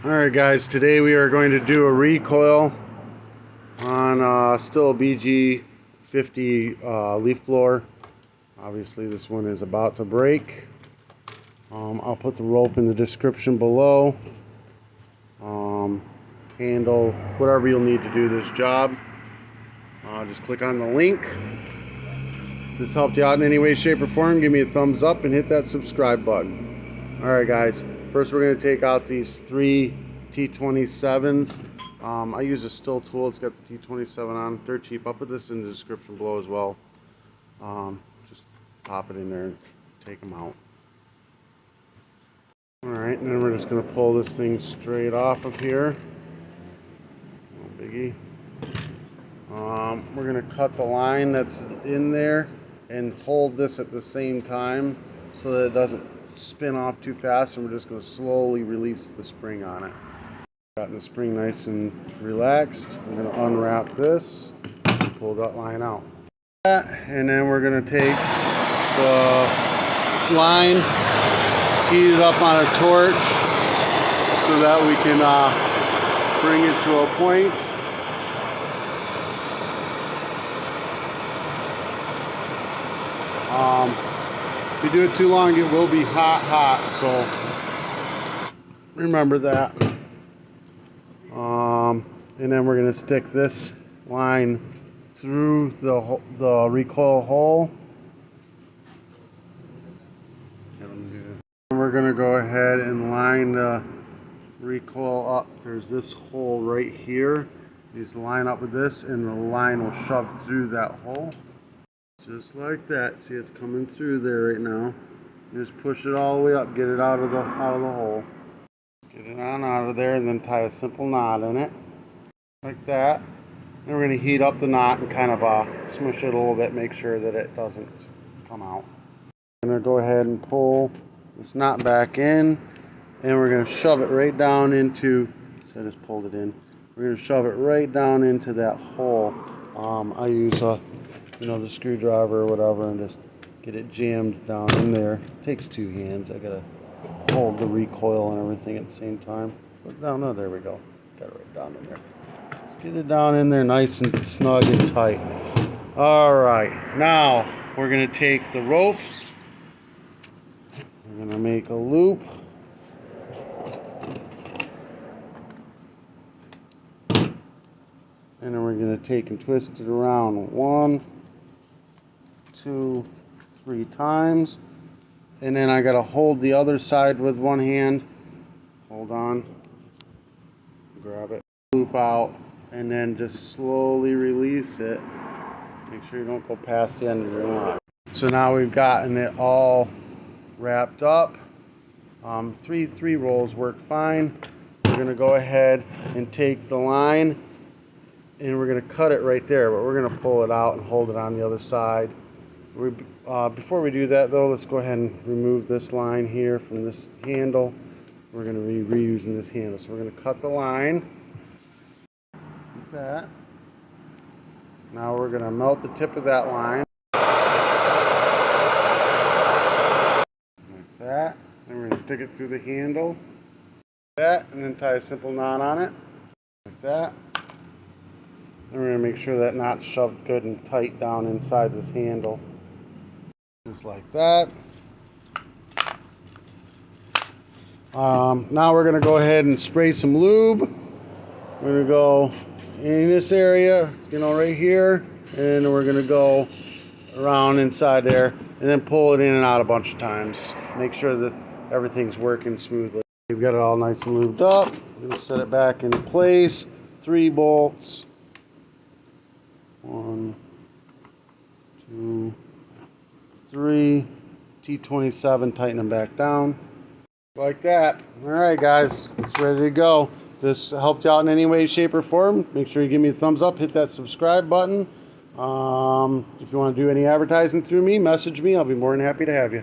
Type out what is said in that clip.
Alright guys, today we are going to do a recoil on stihl bg50 leaf blower. Obviously this one is about to break. I'll put the rope in the description below. Handle, whatever you'll need to do this job. Just click on the link. If this helped you out in any way, shape, or form, give me a thumbs up and hit that subscribe button. Alright guys, first we're going to take out these 3 T27s. I use a stihl tool. It's got the T27 on. They're cheap. I'll put this in the description below as well. Just pop it in there and take them out. Alright, and then we're just going to pull this thing straight off of here. No biggie. We're going to cut the line that's in there and hold this at the same time so that it doesn't spin off too fast, and we're just going to slowly release the spring on it. Gotten the spring nice and relaxed. I'm going to unwrap this and pull that line out. And then we're going to take the line, heat it up on a torch so that we can bring it to a point. If you do it too long, it will be hot, so remember that. And then we're going to stick this line through the recoil hole. And we're going to go ahead and line the recoil up. There's this hole right here. You just line up with this and the line will shove through that hole. Just like that. See, it's coming through there right now. You just push it all the way up, get it out of the hole. Get it on out of there and then tie a simple knot in it. Like that. Then we're going to heat up the knot and kind of smush it a little bit, make sure that it doesn't come out. I'm going to go ahead and pull this knot back in, and we're going to shove it right down into, so I just pulled it in. We're going to shove it right down into that hole. I use the screwdriver or whatever and just get it jammed down in there. It takes 2 hands. I got to hold the recoil and everything at the same time. Put it down. Oh, there we go. Got it right down in there. Let's get it down in there nice and snug and tight. Alright, now we're going to take the rope. We're going to make a loop. And then we're going to take and twist it around 1, 2, 3 times. And then I got to hold the other side with one hand. Hold on. Grab it. Loop out. And then just slowly release it. Make sure you don't go past the end of your line. So now we've gotten it all wrapped up. 3 rolls work fine. We're going to go ahead and take the line and we're going to cut it right there, but we're going to pull it out and hold it on the other side. Before we do that though, let's go ahead and remove this line here from this handle. We're going to be reusing this handle. So we're going to cut the line like that. Now we're going to melt the tip of that line like that. Then we're going to stick it through the handle like that, and then tie a simple knot on it like that. Then we're going to make sure that knot's shoved good and tight down inside this handle. Just like that. Now we're going to go ahead and spray some lube. We're going to go in this area, right here. And we're going to go around inside there and then pull it in and out a bunch of times. Make sure that everything's working smoothly. We've got it all nice and lubed up. We're going to set it back into place. 3 bolts. 1, 2, 3. T27, tighten them back down. Like that. Alright guys, it's ready to go. If this helped you out in any way, shape, or form, make sure you give me a thumbs up, hit that subscribe button. If you want to do any advertising through me, message me. I'll be more than happy to have you.